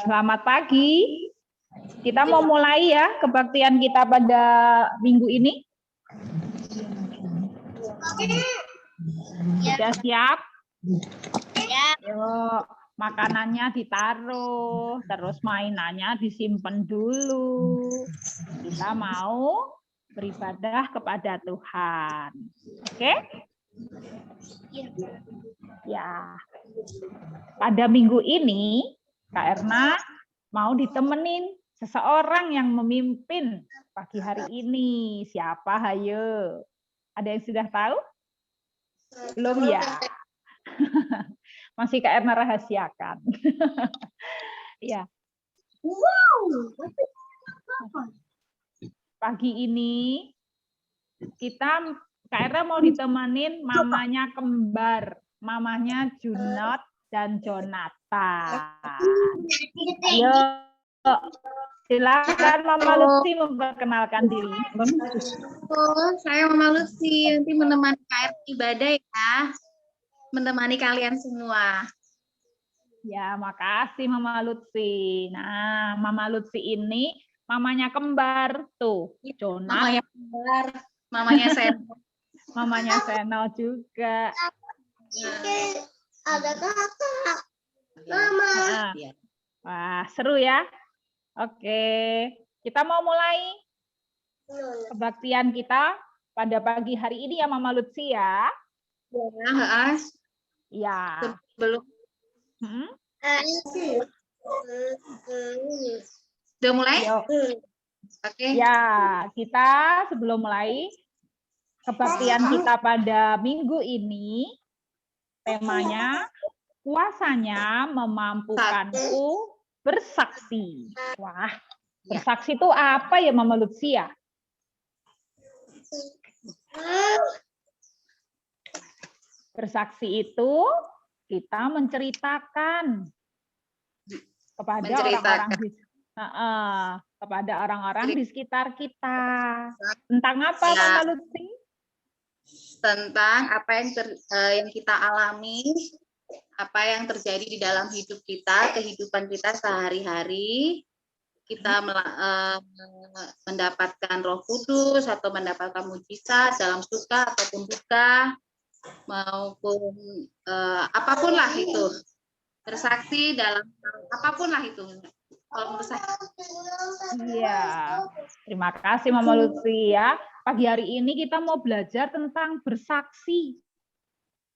Selamat pagi. Kita mau mulai ya kebaktian kita pada minggu ini. Sudah siap? Ya. Yuk, makanannya ditaruh, terus mainannya disimpan dulu. Kita mau beribadah kepada Tuhan. Oke? Ya. Pada minggu ini, Kak Erna mau ditemenin seseorang yang memimpin pagi hari ini. Siapa, hayo? Ada yang sudah tahu? Belum ya? Masih Kak Erna rahasiakan. Ya. Wow. Pagi ini kita Kak Erna mau ditemenin mamanya kembar, mamanya Junot dan Jonathan. Ayo, silakan Mama Lutfi memperkenalkan diri. Saya Mama Lutfi, nanti menemani KR ibadah ya, menemani kalian semua. Ya, makasih Mama Lutfi. Nah, Mama Lutfi ini mamanya kembar tuh, Jonat. Mamanya kembar, mamanya saya. Mamanya Seno juga. Ada kakak. Mama. Wah, seru ya. Oke, kita mau mulai kebaktian kita pada pagi hari ini ya Mama Lutfi ya. Ya. Belum. Hmm? Udah mulai? Oke. Ya, kita sebelum mulai kebaktian kita pada minggu ini, temanya puasanya memampukanku bersaksi. Wah, bersaksi itu apa ya Mama Lutfi ya? Bersaksi itu kita menceritakan kepada orang-orang di sekitar kita. Tentang apa Mama Lutfi? Tentang apa yang kita alami, apa yang terjadi di dalam hidup kita, kehidupan kita sehari-hari, kita mendapatkan Roh Kudus atau mendapatkan mujizat dalam suka ataupun duka, maupun apapun lah itu, bersaksi dalam apapun lah itu. Kalau menurut saya. Iya, terima kasih Mama Lutfi ya. Pagi hari ini kita mau belajar tentang bersaksi.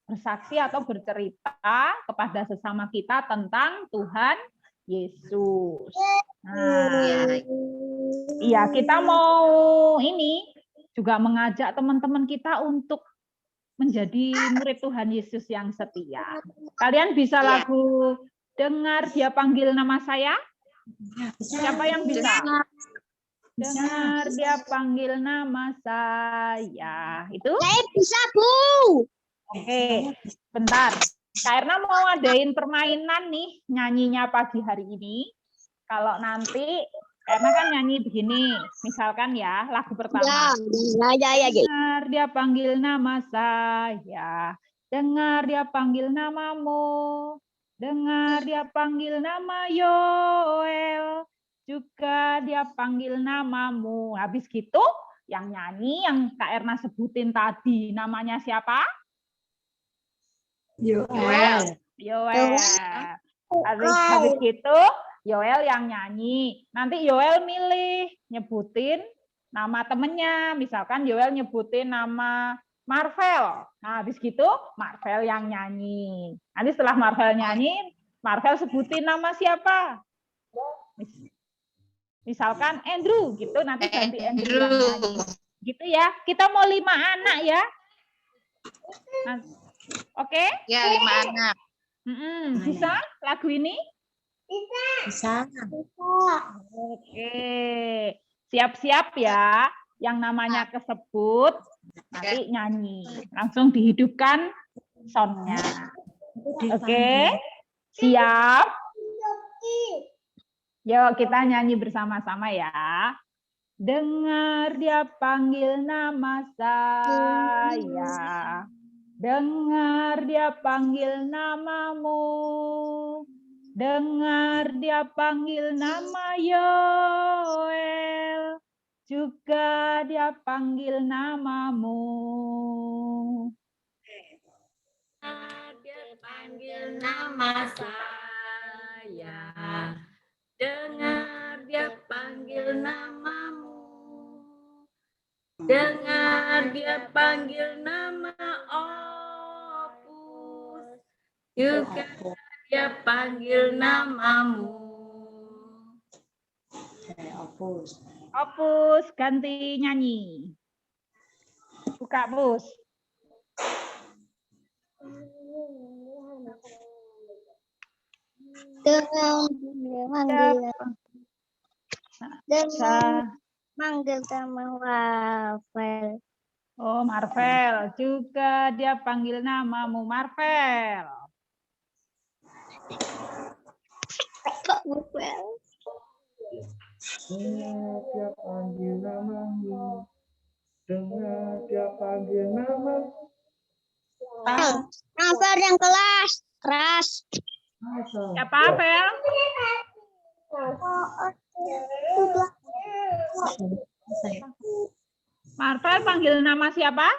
Bersaksi atau bercerita kepada sesama kita tentang Tuhan Yesus. Nah, iya, kita mau ini juga mengajak teman-teman kita untuk menjadi murid Tuhan Yesus yang setia. Kalian bisa lagu Dengar Dia Panggil Nama Saya? Siapa yang bisa? Dengar Dia Panggil Nama Saya. Itu? Saya bisa, Bu. Oke, bentar. Kak Erna mau adain permainan nih, nyanyinya pagi hari ini. Kalau nanti, Kak Erna kan nyanyi begini. Misalkan ya, lagu pertama. Dengar Dia Panggil Nama Saya. Dengar Dia Panggil namamu. Dengar Dia panggil nama Yoel, juga Dia panggil namamu. Habis gitu, yang nyanyi, yang Kak Erna sebutin tadi, namanya siapa? Yoel. Habis gitu, Yoel yang nyanyi. Nanti Yoel milih, nyebutin nama temennya. Misalkan Yoel nyebutin nama Marvel. Nah, habis gitu Marvel yang nyanyi. Nanti setelah Marvel nyanyi, Marvel sebutin nama siapa? Misalkan Andrew gitu, nanti ganti Andrew yang nyanyi. Gitu ya. Kita mau 5 anak ya. Nah, oke? Ya, 5 anak. Bisa lagu ini? Bisa. Oke. Siap-siap ya. Yang namanya kesebut, nanti nyanyi. Langsung dihidupkan soundnya. Oke? Siap? Yuk kita nyanyi bersama-sama ya. Dengar dia panggil nama saya. Dengar dia panggil namamu. Dengar dia panggil nama Yoel. Juga dia panggil namamu. Dia panggil nama saya. Dengar dia panggil namamu. Dengar dia panggil nama Opus. Juga dia panggil namamu. Opus, ganti nyanyi. Buka, Pus. Manggil nama Marvel. Oh, Marvel. Juga dia panggil namamu, Marvel. Pak Marvel. Dengar dia panggil namamu. Dengar dia panggil namamu. Marvel yang kelas. Keras. Siapa, Vel? Marvel panggil nama siapa?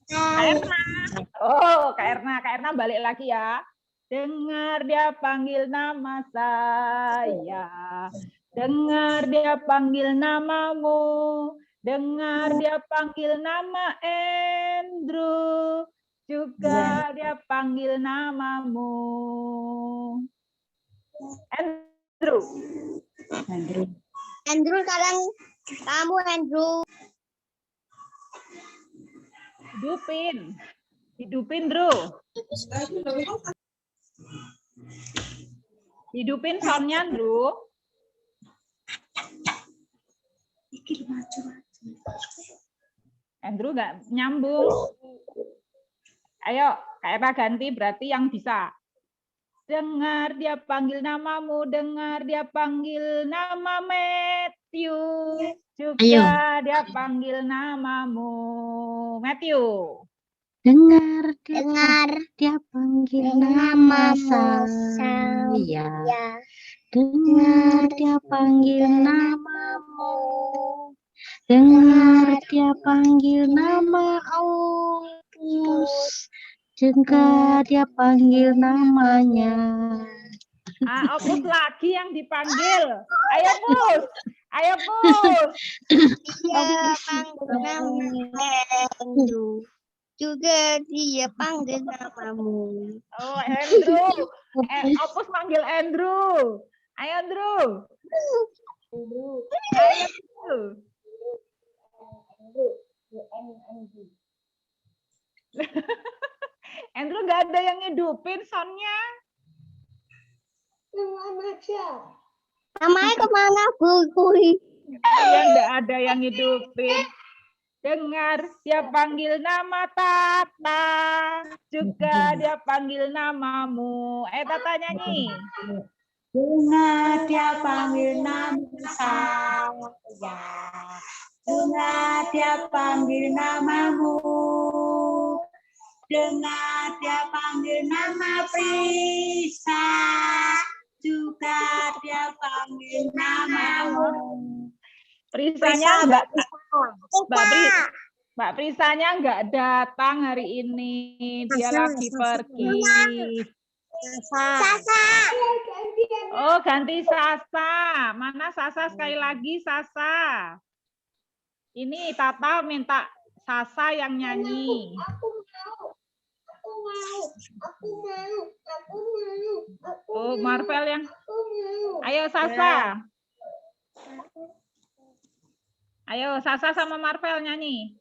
Kak Erna. Oh, Kak Erna. Kak Erna balik lagi ya. Dengar dia panggil nama saya. Dengar dia panggil namamu. Dengar dia panggil nama Andrew. Juga dia panggil namamu. Andrew. Andrew sekarang kamu Andrew. Hidupin. Hidupin, Drew. Hidupin soundnya, Drew. Andrew nggak nyambung. Ayo, Kak Eva ganti berarti yang bisa. Dengar dia panggil namamu, dengar dia panggil nama Matthew. Juga dia panggil namamu. Matthew. Dengar Dengar dia panggil nama nama saya. Dengar dia panggil namamu. Dengar dia panggil nama Opus. Juga dia panggil namanya. Ah, Opus lagi yang dipanggil. Ayo, Pus. Ayo, Pus. Dia panggil nama Andrew. Juga dia panggil namamu. Oh, Andrew. Opus manggil Andrew. Ayo, Andrew. Ayo, Andrew. Andrew nggak ada yang ngidupin soundnya. Namanya kemana, Bu? Ya nggak ada yang ngidupin. Dengar dia panggil nama Tata. Juga dia panggil namamu. Tata nyanyi. Dengar dia panggil nama saya. Dengar dia panggil namamu. Dengar dia panggil nama Prisa. Juga dia panggil namamu. Prisanya Mbak Prisanya nggak datang hari ini. Dia lagi pergi. Sasa. Oh, ganti Sasa. Mana Sasa sekali lagi, Sasa? Ini Tata minta Sasa yang nyanyi. Oh, Marvel yang. Ayo Sasa. Ayo Sasa sama Marvel nyanyi.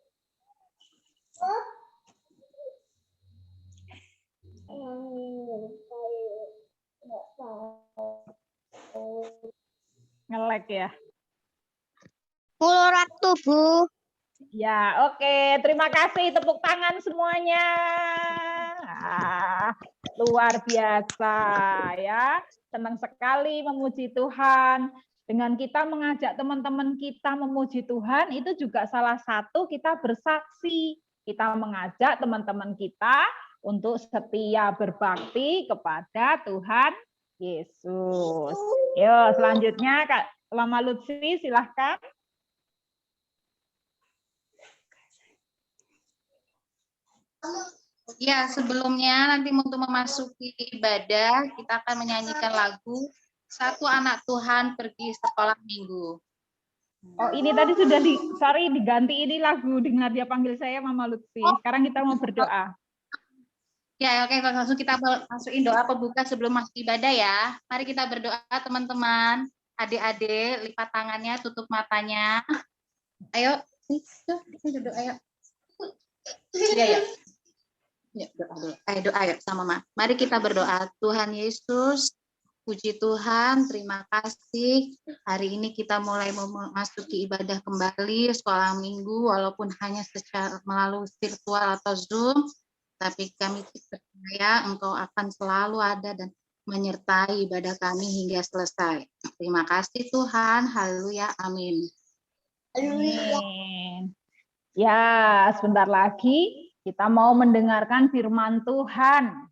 Ngelek ya. Mulurat tubuh. Ya, oke. Terima kasih. Tepuk tangan semuanya. Luar biasa ya. Senang sekali memuji Tuhan. Dengan kita mengajak teman-teman kita memuji Tuhan, itu juga salah satu kita bersaksi. Kita mengajak teman-teman kita untuk setia berbakti kepada Tuhan Yesus. Yo, selanjutnya Kak Mama Lutfi, silahkan. Ya, sebelumnya nanti untuk memasuki ibadah, kita akan menyanyikan lagu Satu Anak Tuhan Pergi Sekolah Minggu. Oh, ini tadi sudah diganti ini lagu Dengar Dia Panggil Saya, Mama Lutfi. Sekarang kita mau berdoa. Ya, oke, langsung kita masukin doa pembuka sebelum masuk ibadah ya. Mari kita berdoa teman-teman. Adik-adik, lipat tangannya, tutup matanya. Ayo, ini duduk, ayo. Ya, ya. Ya, doa dulu. Ayo doa yuk sama Mama. Mari kita berdoa. Tuhan Yesus, puji Tuhan, terima kasih. Hari ini kita mulai memasuki ibadah kembali sekolah minggu, walaupun hanya secara melalui virtual atau Zoom, tapi kami percaya Engkau akan selalu ada dan menyertai ibadah kami hingga selesai. Terima kasih Tuhan. Haleluya. Amin. Amin. Ya, sebentar lagi kita mau mendengarkan firman Tuhan.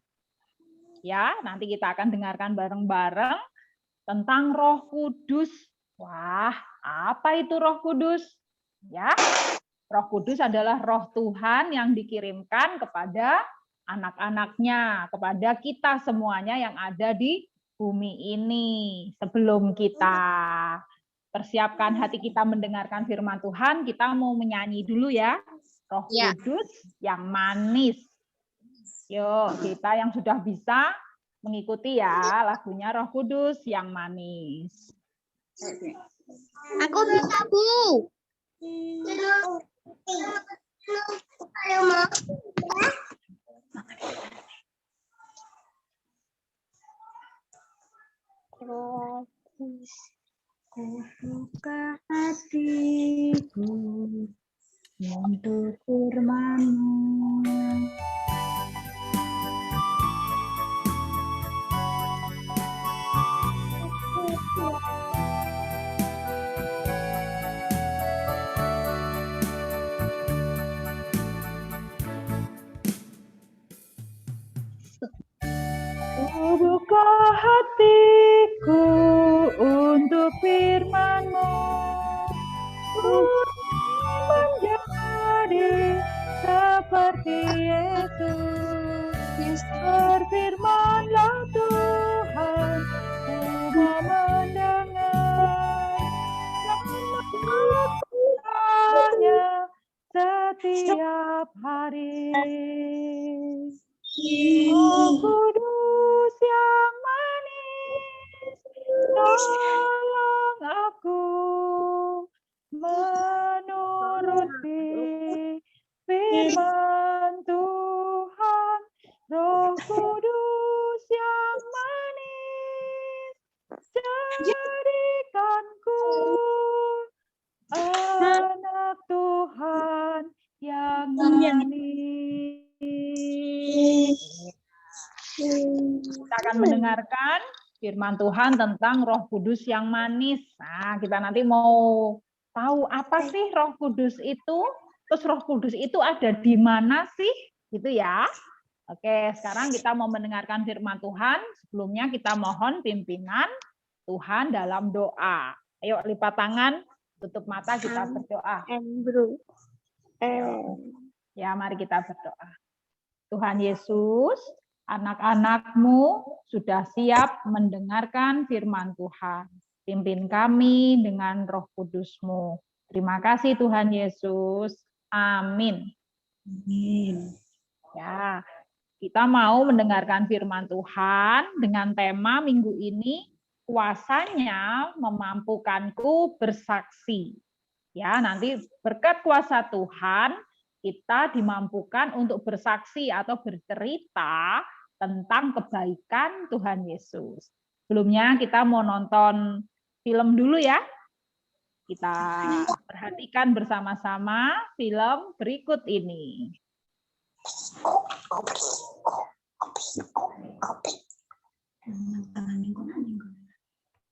Ya, nanti kita akan dengarkan bareng-bareng tentang Roh Kudus. Wah, apa itu Roh Kudus? Ya, Roh Kudus adalah Roh Tuhan yang dikirimkan kepada anak-anaknya, kepada kita semuanya yang ada di bumi ini. Sebelum kita persiapkan hati kita mendengarkan firman Tuhan, kita mau menyanyi dulu ya. Roh Kudus yang manis. Yuk, kita yang sudah bisa mengikuti ya lagunya Roh Kudus yang manis. Aku bisa, Bu. Ayo, Ma. Ku buka hatiku untuk firman-Mu. Ku buka hatiku untuk firman-Mu, ku menjadi seperti Yesus. Berfirmanlah Tuhan, ku mau mendengar firman-Nya setiap hari. Roh Kudus yang manis, tolong aku menuruti firman Tuhan. Roh Kudus yang manis, jadikanku anak Tuhan yang manis. Kita akan mendengarkan firman Tuhan tentang Roh Kudus yang manis. Nah, kita nanti mau tahu apa sih Roh Kudus itu? Terus Roh Kudus itu ada di mana sih? Gitu ya. Oke, sekarang kita mau mendengarkan firman Tuhan. Sebelumnya kita mohon pimpinan Tuhan dalam doa. Ayo lipat tangan, tutup mata, kita berdoa. Ya, mari kita berdoa. Tuhan Yesus, anak-anak-Mu sudah siap mendengarkan firman Tuhan. Pimpin kami dengan Roh Kudus-Mu. Terima kasih Tuhan Yesus. Amin. Amin. Ya, kita mau mendengarkan firman Tuhan dengan tema minggu ini, kuasanya memampukanku bersaksi. Ya, nanti berkat kuasa Tuhan, kita dimampukan untuk bersaksi atau bercerita tentang kebaikan Tuhan Yesus. Sebelumnya kita mau nonton film dulu ya. Kita perhatikan bersama-sama film berikut ini.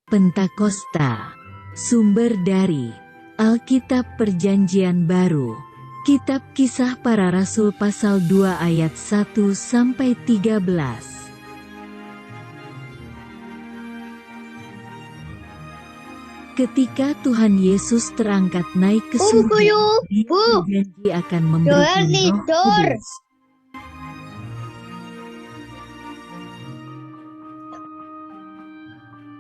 Pentakosta Sumber dari Alkitab Perjanjian Baru, Kitab Kisah Para Rasul pasal 2 ayat 1-13. Ketika Tuhan Yesus terangkat naik ke surga, Dia berjanji akan memberikan Roh Kudus.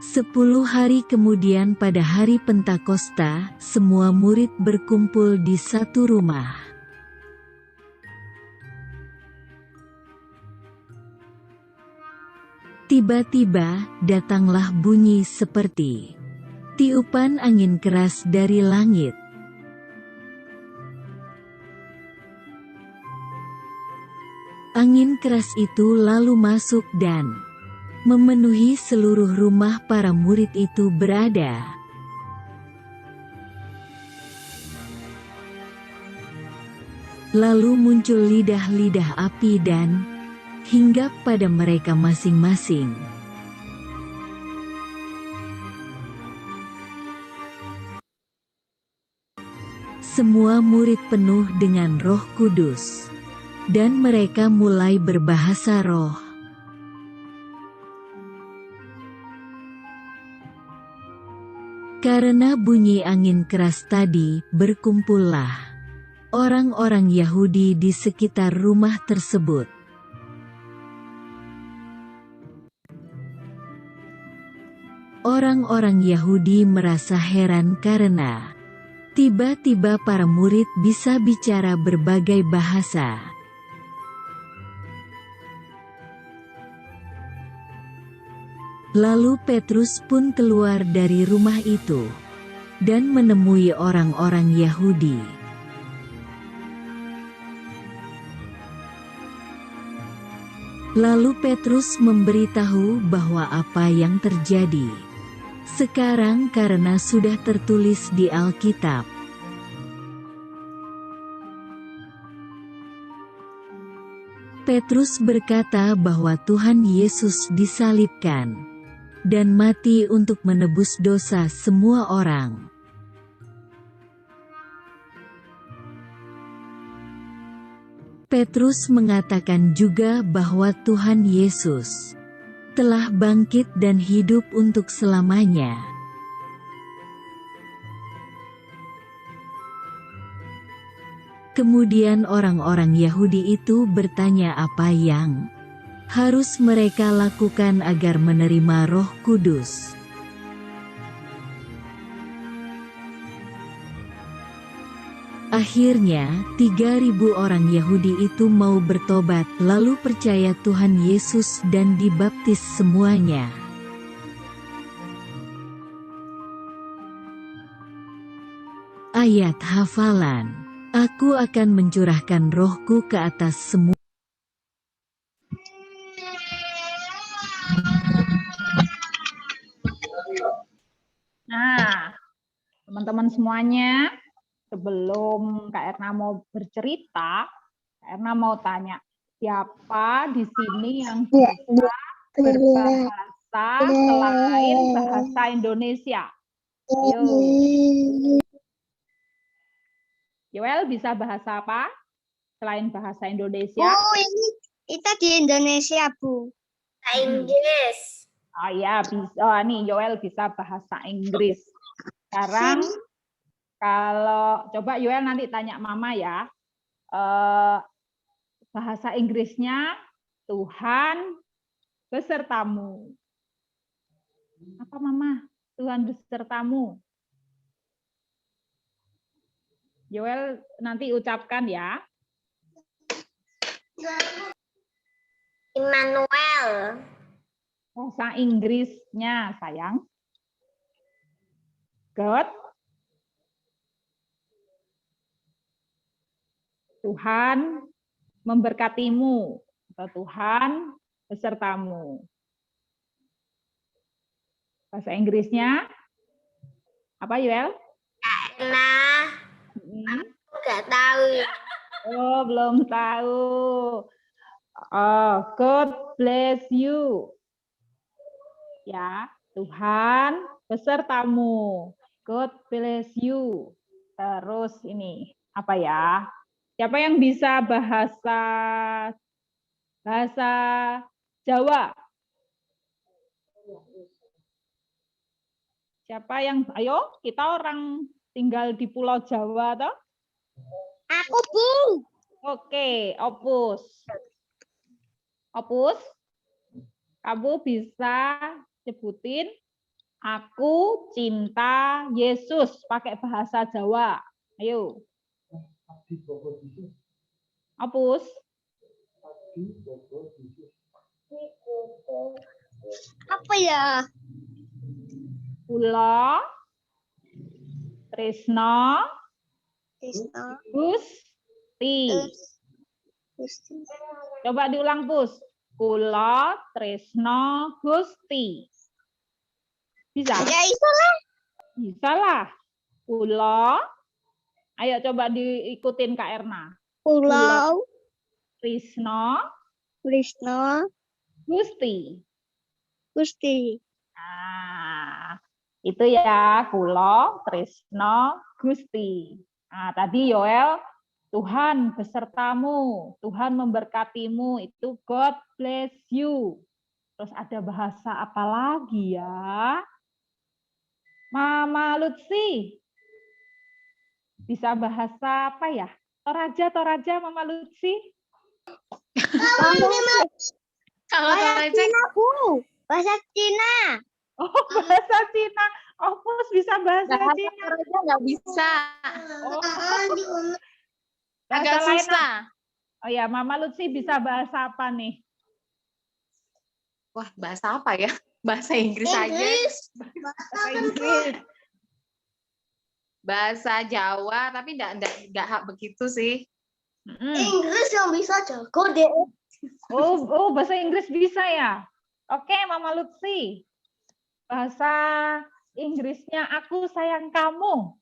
Sepuluh hari kemudian pada hari Pentakosta, semua murid berkumpul di satu rumah. Tiba-tiba, datanglah bunyi seperti tiupan angin keras dari langit. Angin keras itu lalu masuk dan memenuhi seluruh rumah para murid itu berada. Lalu muncul lidah-lidah api dan hinggap pada mereka masing-masing. Semua murid penuh dengan Roh Kudus, dan mereka mulai berbahasa roh. Karena bunyi angin keras tadi, berkumpullah orang-orang Yahudi di sekitar rumah tersebut. Orang-orang Yahudi merasa heran karena tiba-tiba para murid bisa bicara berbagai bahasa. Lalu Petrus pun keluar dari rumah itu dan menemui orang-orang Yahudi. Lalu Petrus memberitahu bahwa apa yang terjadi sekarang karena sudah tertulis di Alkitab. Petrus berkata bahwa Tuhan Yesus disalibkan dan mati untuk menebus dosa semua orang. Petrus mengatakan juga bahwa Tuhan Yesus telah bangkit dan hidup untuk selamanya. Kemudian orang-orang Yahudi itu bertanya apa yang harus mereka lakukan agar menerima Roh Kudus. Akhirnya, 3.000 orang Yahudi itu mau bertobat, lalu percaya Tuhan Yesus dan dibaptis semuanya. Ayat hafalan. Aku akan mencurahkan rohku ke atas semua. Nah, teman-teman semuanya, sebelum Kak Erna mau bercerita, Kak Erna mau tanya, siapa di sini yang bisa berbahasa selain bahasa Indonesia? Ayo. Yoel bisa bahasa apa selain bahasa Indonesia? Bu, ini kita di Indonesia, Bu. Inggris. Oh ya, bisa. Oh, nih Yoel bisa bahasa Inggris. Sekarang kalau coba Yoel nanti tanya Mama ya. Bahasa Inggrisnya Tuhan besertamu. Apa Mama? Tuhan besertamu. Yoel nanti ucapkan ya. Immanuel. Bahasa Inggrisnya sayang. God. Tuhan memberkatimu. Atau Tuhan besertamu. Bahasa Inggrisnya apa Yoel? Nah, aku nggak tahu. Oh, belum tahu. Oh, God bless you. Ya, Tuhan besertamu. God bless you. Terus ini apa ya? Siapa yang bisa bahasa Jawa? Siapa yang, ayo kita orang tinggal di Pulau Jawa toh? Aku, Bu. Oke, Opus. Opus, kamu bisa sebutin aku cinta Yesus pakai bahasa Jawa. Ayo. Opus. Apa ya? Kula Tresno Krishna. Gusti. Gusti. Coba diulang, Pus. Kula Tresno Gusti. Bisa? Ya itu lah. Bisa lah. Kula. Ayo coba diikutin Kak Erna. Pulau Tresno Krishna Gusti. Gusti. Nah, itu ya, Kulo Tresno Gusti. Nah, tadi Yoel, Tuhan besertamu, Tuhan memberkatimu, itu God bless you. Terus ada bahasa apa lagi ya? Mama Lutfi, bisa bahasa apa ya? Toraja, Mama Lutfi. Kalau Bahasa Toraja Cina, Bu. Bahasa Cina. Oh, bahasa Cina. Oh, Pus bisa bahasa Cina. Toraja nggak bisa. Oh, Agak bahasa lain. susah. Oh ya, Mama Lutfi bisa bahasa apa nih? Wah, bahasa apa ya? Bahasa Inggris aja. Bahasa Inggris. Bahasa Jawa, tapi nggak begitu sih. Inggris yang bisa jago deh. Oh, bahasa Inggris bisa ya? Oke, Mama Lutfi. Bahasa Inggrisnya aku sayang kamu.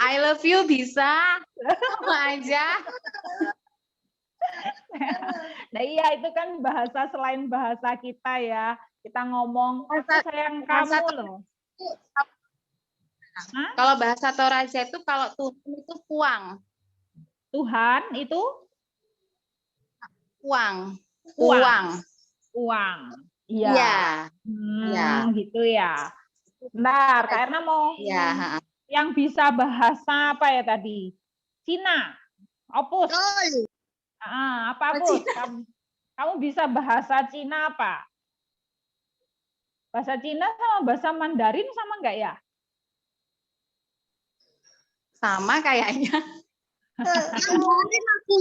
I love you bisa. Sama aja. Nah iya, itu kan bahasa selain bahasa kita ya. Kita ngomong, aku sayang kamu loh. Hah? Kalau bahasa Toraja itu kalau Tuhan itu puang. Tuhan itu Puang. Puang. Puang. uang. Iya. Iya. Iya. Gitu ya. Bentar, Kak Erna mau Iya. yang bisa bahasa apa ya tadi? Cina. Opus. Apa Opus? Kamu bisa bahasa Cina apa? Bahasa Cina sama bahasa Mandarin sama enggak ya? Sama kayaknya. Mandarin aku.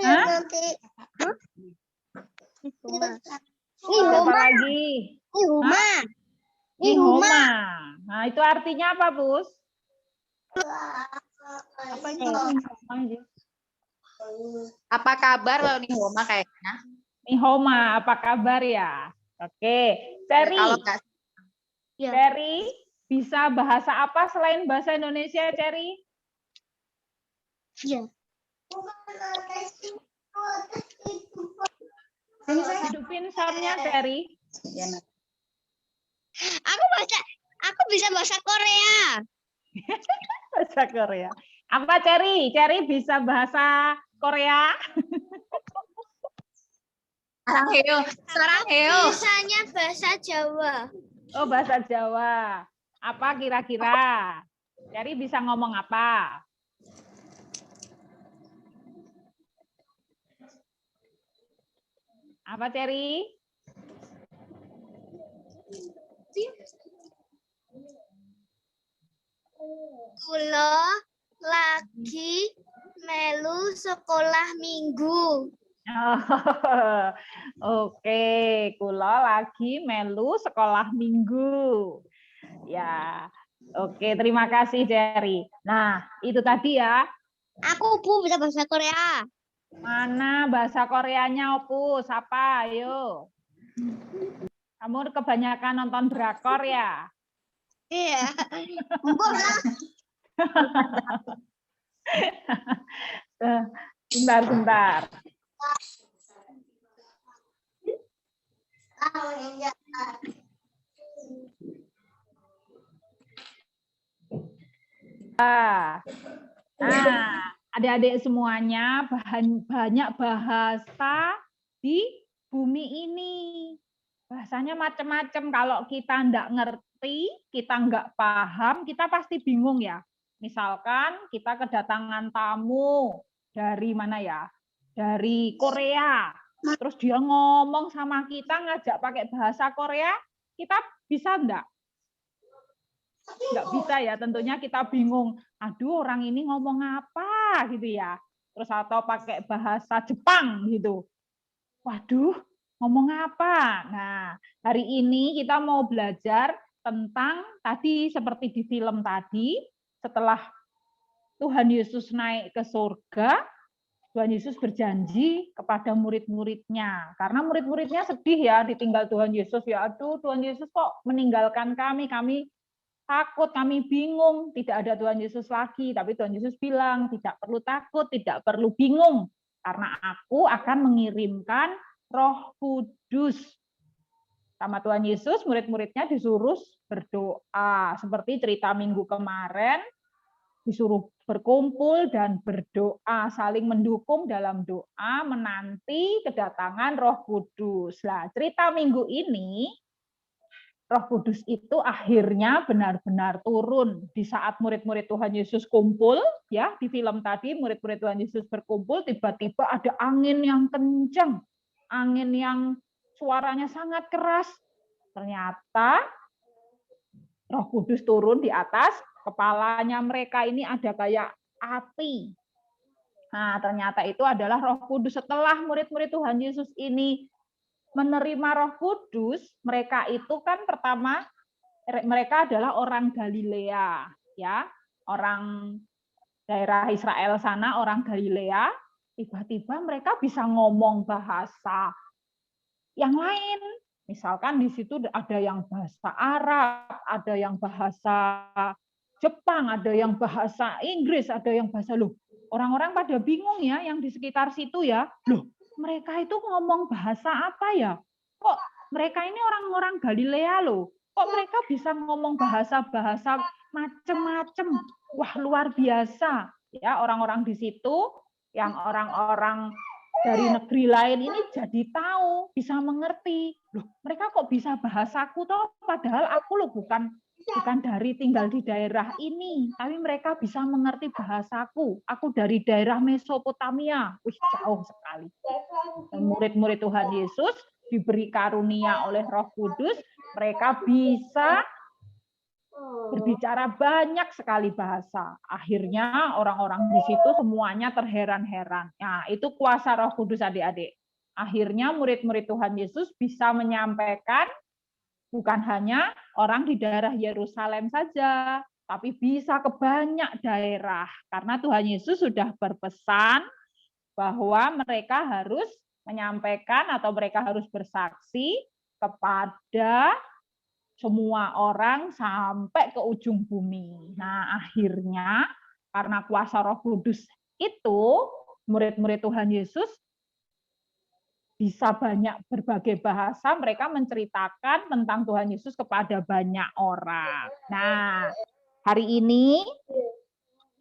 Hah? Apa lagi? Ihuma. Ihoma. Nah, itu artinya apa, Bus? Apa itu? Apa kabar kalau nih Homa kayaknya? Ihoma, apa kabar ya? Oke. Cherry. Kalau nggak Ya. Cherry, bisa bahasa apa selain bahasa Indonesia, Cherry? Ya. Hidupin soundnya, Cherry. Aku bisa bahasa Korea. Bahasa Korea. Apa, Cherry? Cherry bisa bahasa Korea? Sarang heo. Bisanya bahasa Jawa. Oh, bahasa Jawa. Apa kira-kira? Cherry bisa ngomong apa? Apa, Cherry? Kulo lagi melu sekolah minggu. Oh, oke, kula lagi melu sekolah minggu. Ya, oke, terima kasih, Cherry. Nah, itu tadi ya. Aku Bu bisa bahasa Korea. Mana bahasa Koreanya, Opus? Apa? Ayo. Kamu kebanyakan nonton drakor ya? Iya. Enggak lah. Bentar. Nah, adik-adik semuanya banyak bahasa di bumi ini. Bahasanya macam-macam. Kalau kita nggak ngerti, kita nggak paham, kita pasti bingung ya. Misalkan kita kedatangan tamu dari mana ya? Dari Korea. Terus dia ngomong sama kita, ngajak pakai bahasa Korea, kita bisa enggak? Enggak bisa ya, tentunya kita bingung. Aduh, orang ini ngomong apa gitu ya. Terus atau pakai bahasa Jepang gitu. Waduh, ngomong apa? Nah, hari ini kita mau belajar tentang tadi seperti di film tadi, setelah Tuhan Yesus naik ke surga, Tuhan Yesus berjanji kepada murid-muridnya. Karena murid-muridnya sedih ya ditinggal Tuhan Yesus. Ya aduh, Tuhan Yesus kok meninggalkan kami takut, kami bingung, tidak ada Tuhan Yesus lagi. Tapi Tuhan Yesus bilang, tidak perlu takut, tidak perlu bingung. Karena aku akan mengirimkan Roh Kudus. Sama Tuhan Yesus, murid-muridnya disuruh berdoa. Seperti cerita minggu kemarin, disuruh berkumpul dan berdoa, saling mendukung dalam doa, menanti kedatangan Roh Kudus. Nah, cerita minggu ini, Roh Kudus itu akhirnya benar-benar turun di saat murid-murid Tuhan Yesus kumpul, ya di film tadi murid-murid Tuhan Yesus berkumpul, tiba-tiba ada angin yang kencang, angin yang suaranya sangat keras. Ternyata Roh Kudus turun di atas kepalanya mereka ini ada kayak api. Nah, ternyata itu adalah Roh Kudus. Setelah murid-murid Tuhan Yesus ini menerima Roh Kudus, mereka itu kan pertama mereka adalah orang Galilea, ya, orang daerah Israel sana, orang Galilea. Tiba-tiba mereka bisa ngomong bahasa yang lain. Misalkan di situ ada yang bahasa Arab, ada yang bahasa Jepang, ada yang bahasa Inggris, ada yang bahasa loh. Orang-orang pada bingung ya yang di sekitar situ ya. Loh, mereka itu ngomong bahasa apa ya? Kok mereka ini orang-orang Galilea loh. Kok mereka bisa ngomong bahasa-bahasa macam-macam? Wah, luar biasa. Ya, orang-orang di situ yang orang-orang dari negeri lain ini jadi tahu, bisa mengerti. Loh, mereka kok bisa bahasaku toh? Padahal aku loh bukan dari tinggal di daerah ini, tapi mereka bisa mengerti bahasaku. Aku dari daerah Mesopotamia. Wih, jauh sekali. Dan murid-murid Tuhan Yesus diberi karunia oleh Roh Kudus, mereka bisa berbicara banyak sekali bahasa. Akhirnya orang-orang di situ semuanya terheran-heran. Nah, itu kuasa Roh Kudus adik-adik. Akhirnya murid-murid Tuhan Yesus bisa menyampaikan bukan hanya orang di daerah Yerusalem saja, tapi bisa ke banyak daerah. Karena Tuhan Yesus sudah berpesan bahwa mereka harus menyampaikan atau mereka harus bersaksi kepada semua orang sampai ke ujung bumi. Nah, akhirnya karena kuasa Roh Kudus itu, murid-murid Tuhan Yesus bisa banyak berbagai bahasa, mereka menceritakan tentang Tuhan Yesus kepada banyak orang. Nah, hari ini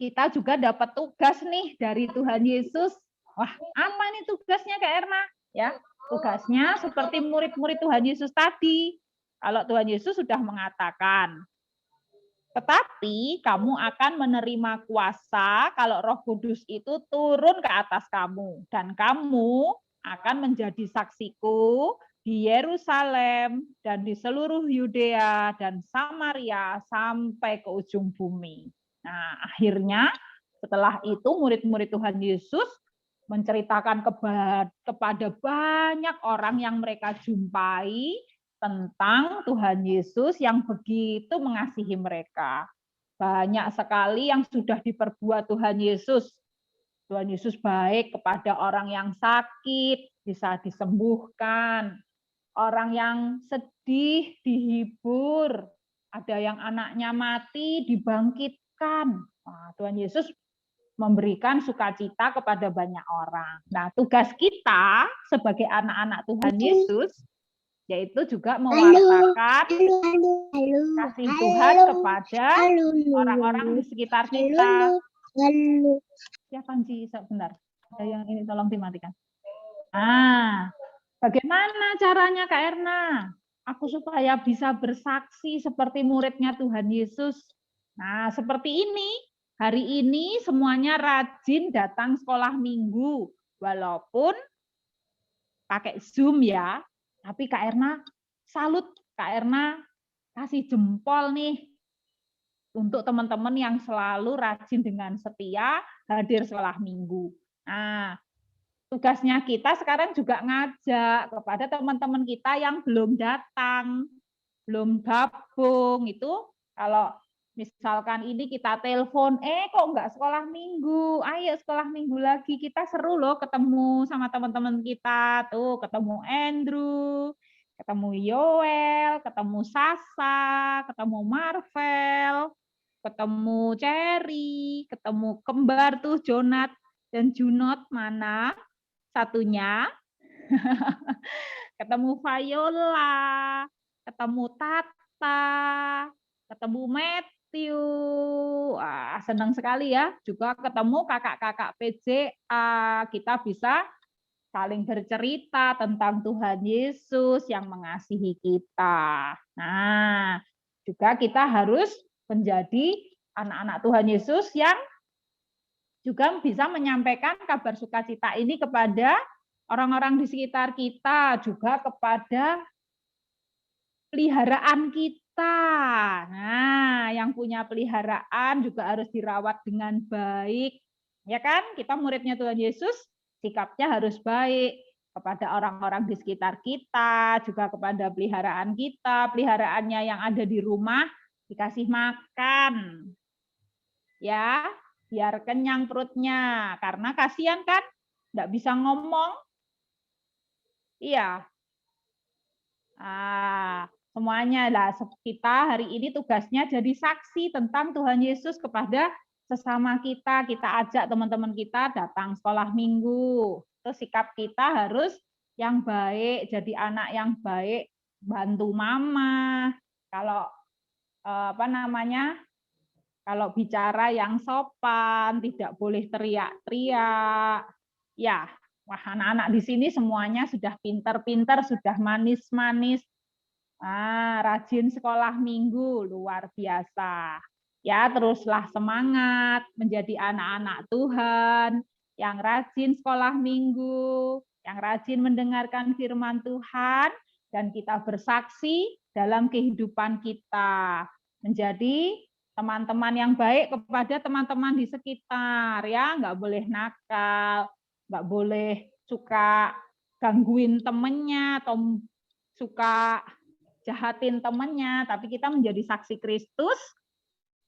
kita juga dapat tugas nih dari Tuhan Yesus. Wah, apa nih tugasnya Kak Erna? Ya, tugasnya seperti murid-murid Tuhan Yesus tadi. Kalau Tuhan Yesus sudah mengatakan, tetapi kamu akan menerima kuasa kalau Roh Kudus itu turun ke atas kamu. Dan kamu akan menjadi saksiku di Yerusalem dan di seluruh Yudea dan Samaria sampai ke ujung bumi. Nah, akhirnya setelah itu murid-murid Tuhan Yesus menceritakan kepada banyak orang yang mereka jumpai tentang Tuhan Yesus yang begitu mengasihi mereka. Banyak sekali yang sudah diperbuat Tuhan Yesus. Tuhan Yesus baik kepada orang yang sakit, bisa disembuhkan. Orang yang sedih, dihibur. Ada yang anaknya mati, dibangkitkan. Nah, Tuhan Yesus memberikan sukacita kepada banyak orang. Nah, tugas kita sebagai anak-anak Tuhan Yesus yaitu juga mewartakan kasih Tuhan kepada orang-orang di sekitar kita. Lalu. Ya Panji, sebentar. Ada yang ini tolong dimatikan. Bagaimana caranya Kak Erna? Aku supaya bisa bersaksi seperti muridnya Tuhan Yesus. Nah, seperti ini. Hari ini semuanya rajin datang sekolah minggu. Walaupun pakai Zoom ya. Tapi Kak Erna, salut Kak Erna, kasih jempol nih untuk teman-teman yang selalu rajin dengan setia hadir sekolah minggu. Nah, tugasnya kita sekarang juga ngajak kepada teman-teman kita yang belum datang, belum gabung. Itu kalau misalkan ini kita telepon, kok enggak sekolah minggu, ayo sekolah minggu lagi, kita seru loh ketemu sama teman-teman kita, tuh ketemu Andrew, ketemu Yoel, ketemu Sasa, ketemu Marvel, ketemu Cherry, ketemu kembar tuh Jonat dan Junot, mana satunya, ketemu Viola, ketemu Tata, ketemu Matthew, senang sekali ya, juga ketemu kakak-kakak PJA, kita bisa saling bercerita tentang Tuhan Yesus yang mengasihi kita. Nah, juga kita harus menjadi anak-anak Tuhan Yesus yang juga bisa menyampaikan kabar sukacita ini kepada orang-orang di sekitar kita, juga kepada peliharaan kita. Nah, yang punya peliharaan juga harus dirawat dengan baik. Ya kan? Kita muridnya Tuhan Yesus, sikapnya harus baik kepada orang-orang di sekitar kita, juga kepada peliharaan kita, peliharaannya yang ada di rumah, dikasih makan. Ya, biar kenyang perutnya. Karena kasihan kan, nggak bisa ngomong. Iya. Semuanya lah, kita hari ini tugasnya jadi saksi tentang Tuhan Yesus kepada sesama kita. Kita ajak teman-teman kita datang sekolah minggu. Terus sikap kita harus yang baik, jadi anak yang baik, bantu mama. Kalau kalau bicara yang sopan, tidak boleh teriak-teriak. Ya, wah, anak-anak di sini semuanya sudah pinter-pinter, sudah manis-manis. Rajin sekolah minggu, luar biasa. Ya, teruslah semangat menjadi anak-anak Tuhan yang rajin sekolah minggu, yang rajin mendengarkan firman Tuhan, dan kita bersaksi dalam kehidupan kita. Menjadi teman-teman yang baik kepada teman-teman di sekitar, ya, nggak boleh nakal, nggak boleh suka gangguin temennya atau suka jahatin temennya, tapi kita menjadi saksi Kristus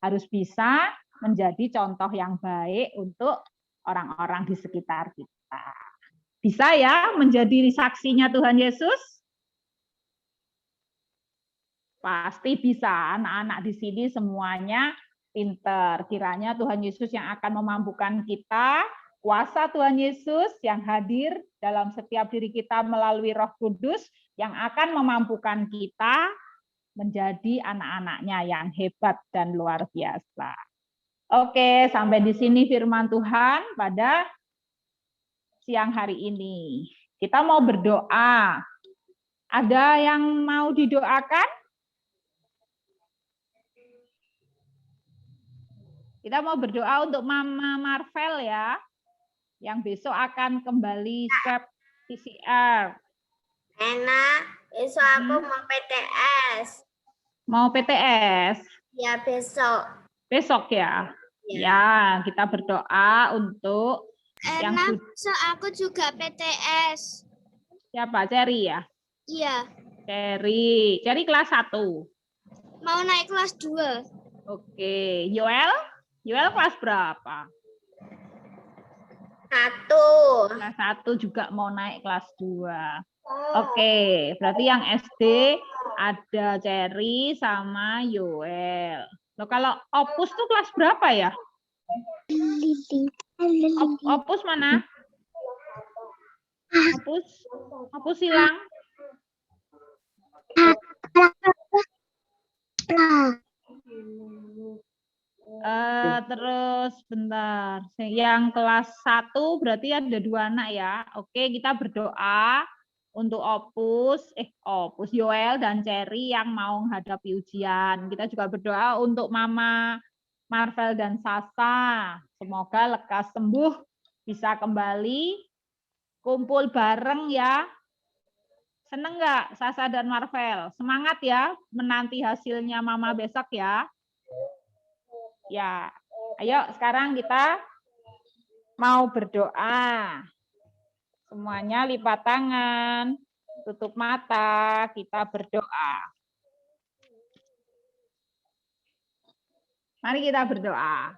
harus bisa menjadi contoh yang baik untuk orang-orang di sekitar kita. Bisa ya menjadi saksinya Tuhan Yesus? Pasti bisa, anak-anak di sini semuanya pinter. Kiranya Tuhan Yesus yang akan memampukan kita, kuasa Tuhan Yesus yang hadir dalam setiap diri kita melalui Roh Kudus yang akan memampukan kita menjadi anak-anaknya yang hebat dan luar biasa. Oke, sampai di sini firman Tuhan pada siang hari ini. Kita mau berdoa. Ada yang mau didoakan? Kita mau berdoa untuk Mama Marvel ya, yang besok akan kembali swab PCR. Enak, besok aku mau PTS. Mau PTS? Ya, besok. Besok ya? Ya, kita berdoa untuk yang besok aku juga PTS. Siapa? Cherry ya? Iya. Cherry kelas 1. Mau naik kelas 2. Oke, Yoel kelas berapa? 1. Kelas 1 juga mau naik kelas 2. Oke, berarti yang SD ada Cherry sama Yoel. Loh, kalau Opus tuh kelas berapa ya? Opus mana? Opus hilang. terus bentar. Yang kelas 1 berarti ada 2 anak ya. Oke, kita berdoa untuk Opus, Yoel dan Cherry yang mau menghadapi ujian. Kita juga berdoa untuk Mama Marvel dan Sasa. Semoga lekas sembuh, bisa kembali kumpul bareng ya. Seneng nggak Sasa dan Marvel? Semangat ya menanti hasilnya Mama besok ya. Ya, ayo sekarang kita mau berdoa. Semuanya lipat tangan, tutup mata, kita berdoa. Mari kita berdoa.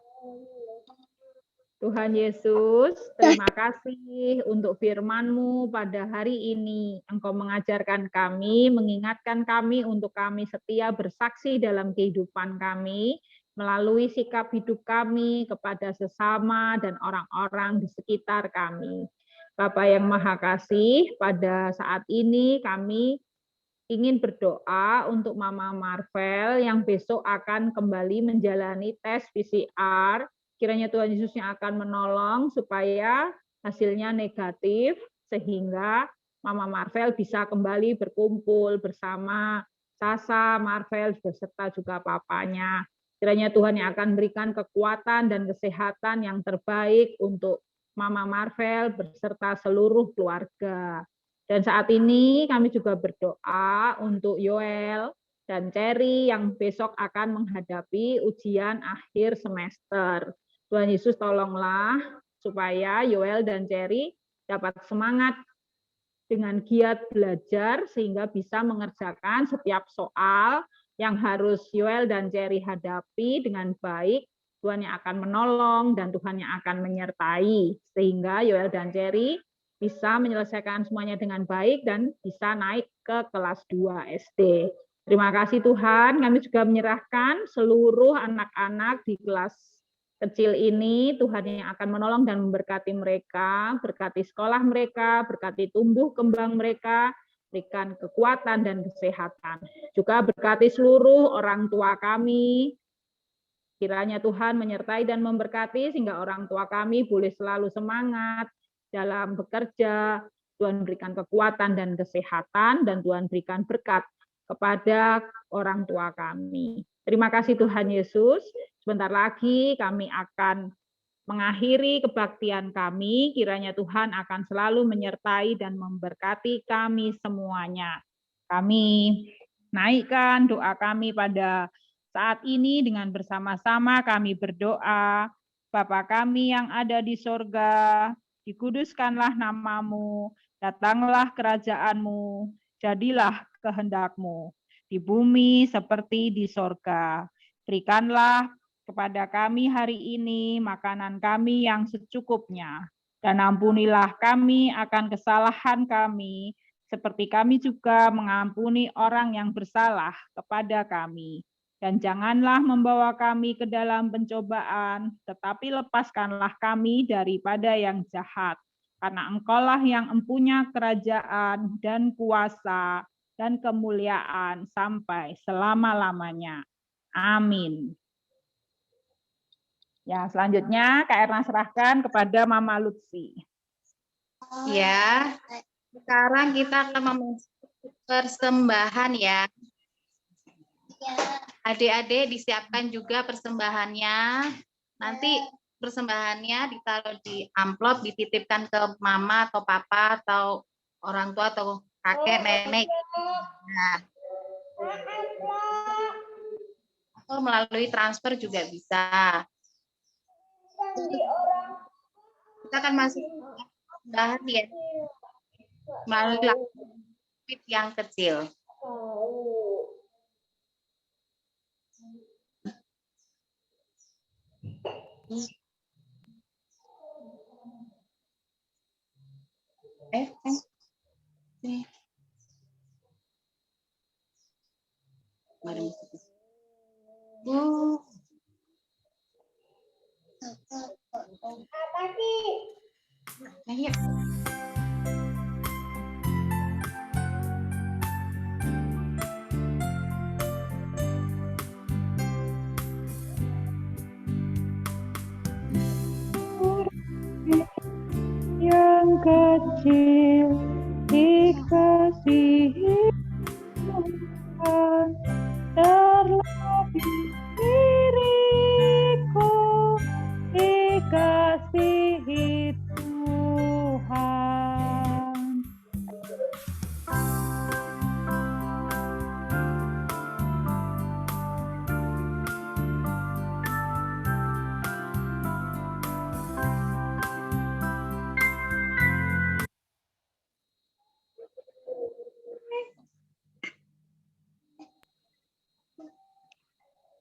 Tuhan Yesus, terima kasih untuk firman-Mu pada hari ini. Engkau mengajarkan kami, mengingatkan kami untuk kami setia bersaksi dalam kehidupan kami, melalui sikap hidup kami kepada sesama dan orang-orang di sekitar kami. Bapa yang Maha Kasih, pada saat ini kami ingin berdoa untuk Mama Marvel yang besok akan kembali menjalani tes PCR. Kiranya Tuhan Yesus yang akan menolong supaya hasilnya negatif, sehingga Mama Marvel bisa kembali berkumpul bersama Sasa, Marvel, beserta juga papanya. Kiranya Tuhan yang akan berikan kekuatan dan kesehatan yang terbaik untuk Mama Marvel beserta seluruh keluarga. Dan saat ini kami juga berdoa untuk Yoel dan Cherry yang besok akan menghadapi ujian akhir semester. Tuhan Yesus tolonglah supaya Yoel dan Cherry dapat semangat dengan giat belajar sehingga bisa mengerjakan setiap soal yang harus Yoel dan Cherry hadapi dengan baik. Tuhan yang akan menolong dan Tuhan yang akan menyertai sehingga Yoel dan Cherry bisa menyelesaikan semuanya dengan baik dan bisa naik ke kelas 2 SD. Terima kasih Tuhan, kami juga menyerahkan seluruh anak-anak di kelas kecil ini, Tuhan yang akan menolong dan memberkati mereka, berkati sekolah mereka, berkati tumbuh kembang mereka, berikan kekuatan dan kesehatan. Juga berkati seluruh orang tua kami, kiranya Tuhan menyertai dan memberkati sehingga orang tua kami boleh selalu semangat dalam bekerja. Tuhan berikan kekuatan dan kesehatan, dan Tuhan berikan berkat kepada orang tua kami. Terima kasih Tuhan Yesus. Sebentar lagi kami akan mengakhiri kebaktian kami. Kiranya Tuhan akan selalu menyertai dan memberkati kami semuanya. Kami naikkan doa kami pada saat ini dengan bersama-sama kami berdoa. Bapa kami yang ada di sorga, dikuduskanlah namamu, datanglah kerajaanmu, jadilah kehendak-Mu di bumi seperti di sorga. Berikanlah kepada kami hari ini makanan kami yang secukupnya, dan ampunilah kami akan kesalahan kami, seperti kami juga mengampuni orang yang bersalah kepada kami. Dan janganlah membawa kami ke dalam pencobaan, tetapi lepaskanlah kami daripada yang jahat. Karena Engkaulah yang empunya kerajaan dan kuasa dan kemuliaan sampai selama-lamanya. Amin. Ya, selanjutnya Kak Erna serahkan kepada Mama Lutfi. Ya, sekarang kita akan memasuki persembahan ya. Adik-adik disiapkan juga persembahannya. Nanti persembahannya ditaruh di amplop, dititipkan ke mama atau papa atau orang tua atau kakek, nenek. Nah, atau melalui transfer juga bisa. Kita akan masuk persembahan ya, melalui yang kecil. Mari. Ayo. kecil dikasihi Tuhan, terlebih diriku dikasihi Tuhan.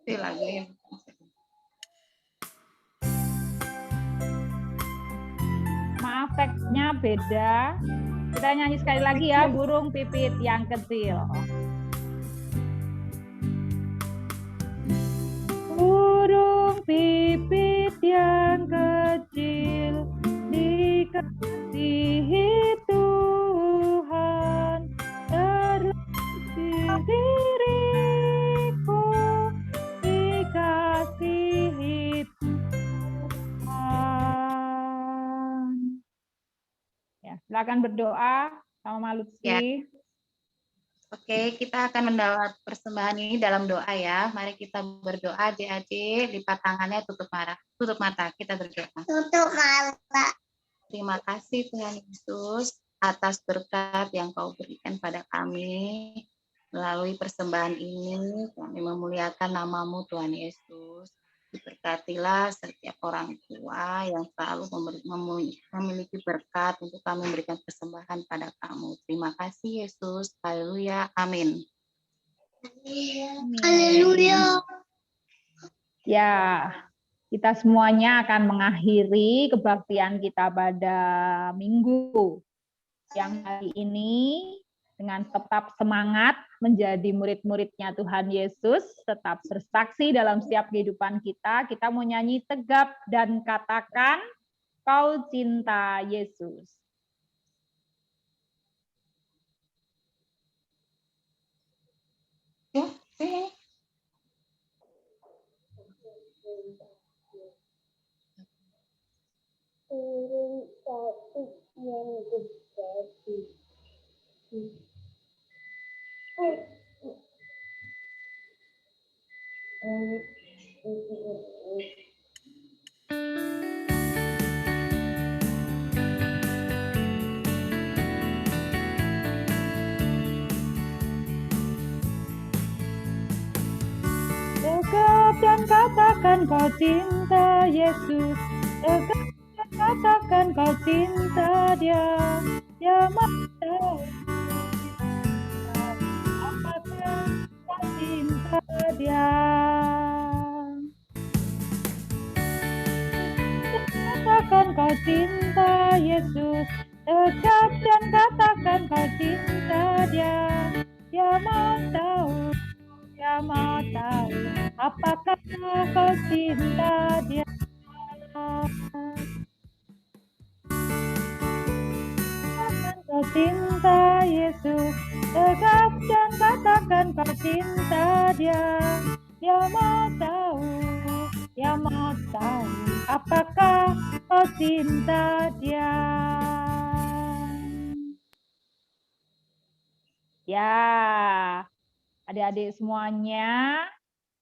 Itu lagunya. Maaf, teksnya beda. Kita nyanyi sekali lagi ya, burung pipit yang kecil. Burung pipit yang kecil dikasihi Tuhan, terlebih diriku dikasihi Tuhan. Ya, silakan berdoa sama Lutfi. Ya. Oke, kita akan mendapat persembahan ini dalam doa ya. Mari kita berdoa, adik-adik, lipat tangannya, tutup mata. Kita berdoa. Tutup mata. Terima kasih Tuhan Yesus atas berkat yang Kau berikan pada kami. Melalui persembahan ini, kami memuliakan nama-Mu Tuhan Yesus. Diberkatilah setiap orang tua yang selalu memiliki berkat untuk kami memberikan persembahan pada Kamu. Terima kasih Yesus. Haleluya. Amin. Haleluya. Ya, kita semuanya akan mengakhiri kebaktian kita pada minggu yang hari ini dengan tetap semangat menjadi murid-muridnya Tuhan Yesus, tetap bersaksi dalam setiap kehidupan kita. Kita mau nyanyi tegap dan katakan, Kau cinta Yesus. Tegap dan katakan kau cinta Yesus. Tegap dan katakan kau cinta Dia. Dia mau apakah kau cinta Dia. Katakan kau cinta Yesus. Tegap dan katakan kau cinta Dia. Dia mau tahu. Dia mau tahu apakah kau cinta Dia. Katakan kau cinta Yesus, tegap dan katakan kau cinta Dia. Dia mau tahu apakah kau cinta Dia. Ya, adik-adik semuanya,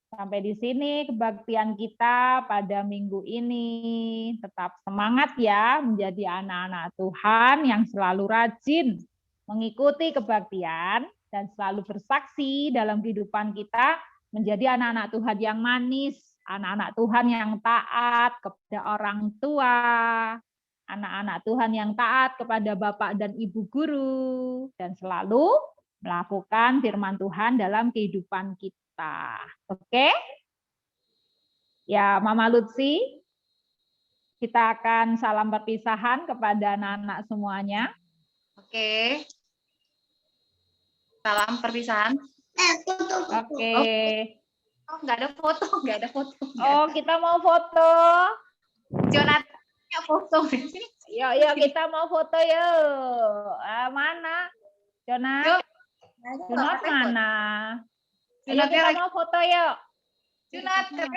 sampai di sini kebaktian kita pada minggu ini. Tetap semangat ya menjadi anak-anak Tuhan yang selalu rajin mengikuti kebaktian dan selalu bersaksi dalam kehidupan kita menjadi anak-anak Tuhan yang manis, anak-anak Tuhan yang taat kepada orang tua, anak-anak Tuhan yang taat kepada Bapak dan Ibu guru, dan selalu melakukan firman Tuhan dalam kehidupan kita. Oke? Ya, Mama Lutfi, kita akan salam perpisahan kepada anak-anak semuanya. Oke. Salam perpisahan. Oke. Oh, nggak ada foto. Oh, kita mau foto. Jonathan punya foto. Yuk, kita mau foto yuk. Mana? Jonat? Junot mana? Ayo kita mau foto yuk. Jonathan.